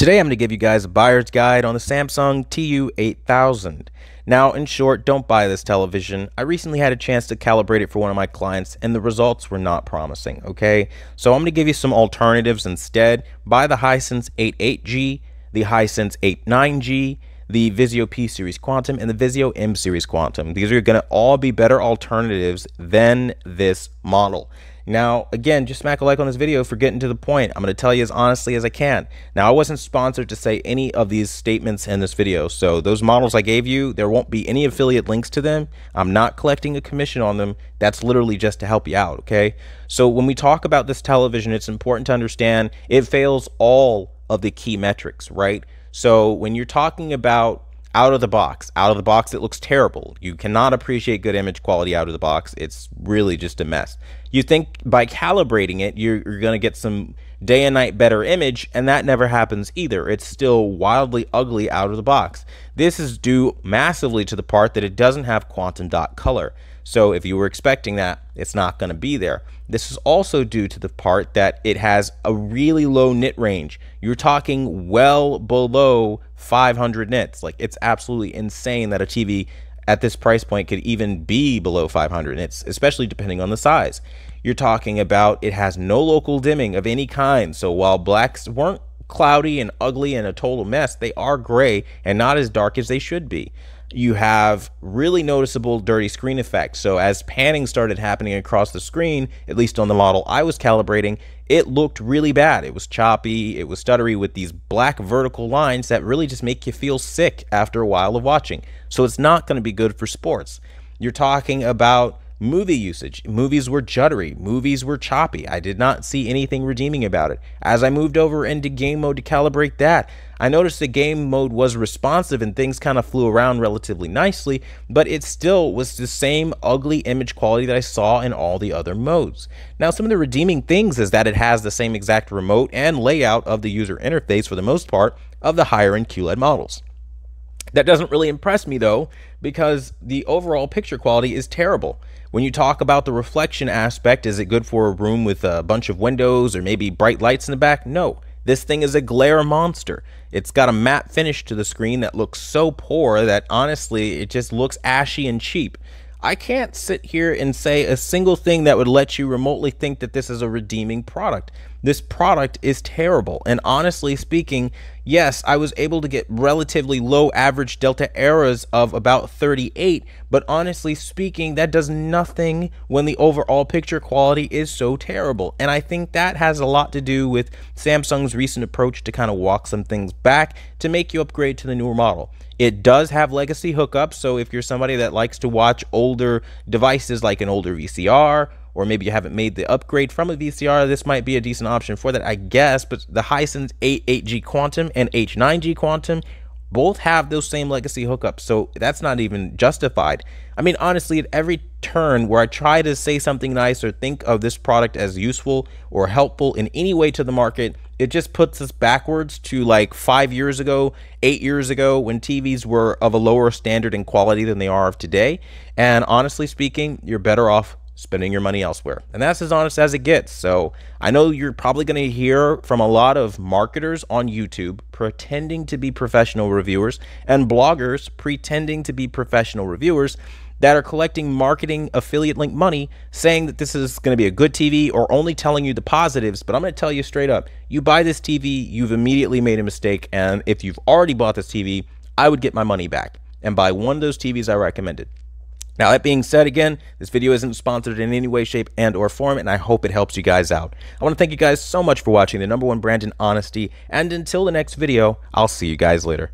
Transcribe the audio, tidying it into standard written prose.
Today I'm going to give you guys a buyer's guide on the Samsung TU8000. Now, in short, don't buy this television. I recently had a chance to calibrate it for one of my clients and the results were not promising, okay? So I'm going to give you some alternatives instead. Buy the Hisense 88G, the Hisense 89G, the Vizio P Series Quantum, and the Vizio M Series Quantum. These are going to all be better alternatives than this model. Now, again, just smack a like on this video for getting to the point. I'm going to tell you as honestly as I can. Now, I wasn't sponsored to say any of these statements in this video, so those models I gave you, there won't be any affiliate links to them. I'm not collecting a commission on them. That's literally just to help you out, okay? So when we talk about this television, it's important to understand it fails all of the key metrics, right? So when you're talking about out of the box, it looks terrible. You cannot appreciate good image quality out of the box. It's really just a mess. You think by calibrating it, you're going to get some day and night better image, and that never happens either. It's still wildly ugly out of the box. This is due massively to the part that it doesn't have quantum dot color. So if you were expecting that, it's not going to be there. This is also due to the part that it has a really low nit range. You're talking well below 500 nits. Like, it's absolutely insane that a TV at this price point could even be below 500 nits, especially depending on the size. You're talking about it has no local dimming of any kind. So while blacks weren't cloudy and ugly and a total mess, they are gray and not as dark as they should be. You have really noticeable dirty screen effects. So as panning started happening across the screen, at least on the model I was calibrating, it looked really bad. It was choppy, it was stuttery with these black vertical lines that really just make you feel sick after a while of watching. So it's not going to be good for sports. You're talking about movie usage. Movies were juddery. Movies were choppy. I did not see anything redeeming about it. As I moved over into game mode to calibrate that, I noticed the game mode was responsive and things kind of flew around relatively nicely, but it still was the same ugly image quality that I saw in all the other modes. Now, some of the redeeming things is that it has the same exact remote and layout of the user interface for the most part of the higher end QLED models. That doesn't really impress me though, because the overall picture quality is terrible. When you talk about the reflection aspect, is it good for a room with a bunch of windows or maybe bright lights in the back? No. This thing is a glare monster. It's got a matte finish to the screen that looks so poor that honestly, it just looks ashy and cheap. I can't sit here and say a single thing that would let you remotely think that this is a redeeming product. This product is terrible. And honestly speaking, yes, I was able to get relatively low average delta errors of about 38, but honestly speaking, that does nothing when the overall picture quality is so terrible. And I think that has a lot to do with Samsung's recent approach to kind of walk some things back to make you upgrade to the newer model. It does have legacy hookups, so if you're somebody that likes to watch older devices like an older VCR, or maybe you haven't made the upgrade from a VCR, this might be a decent option for that, I guess. But the Hisense 88G Quantum and H9G Quantum both have those same legacy hookups, so that's not even justified. I mean, honestly, at every turn where I try to say something nice or think of this product as useful or helpful in any way to the market, it just puts us backwards to like 5 years ago, 8 years ago, when TVs were of a lower standard and quality than they are of today. And honestly speaking, you're better off spending your money elsewhere. And that's as honest as it gets. So I know you're probably going to hear from a lot of marketers on YouTube pretending to be professional reviewers and bloggers pretending to be professional reviewers that are collecting marketing affiliate link money, saying that this is going to be a good TV or only telling you the positives. But I'm going to tell you straight up, you buy this TV, you've immediately made a mistake. And if you've already bought this TV, I would get my money back and buy one of those TVs I recommended. Now, that being said, again, this video isn't sponsored in any way, shape, and or form, and I hope it helps you guys out. I want to thank you guys so much for watching the #1 brand in honesty, and until the next video, I'll see you guys later.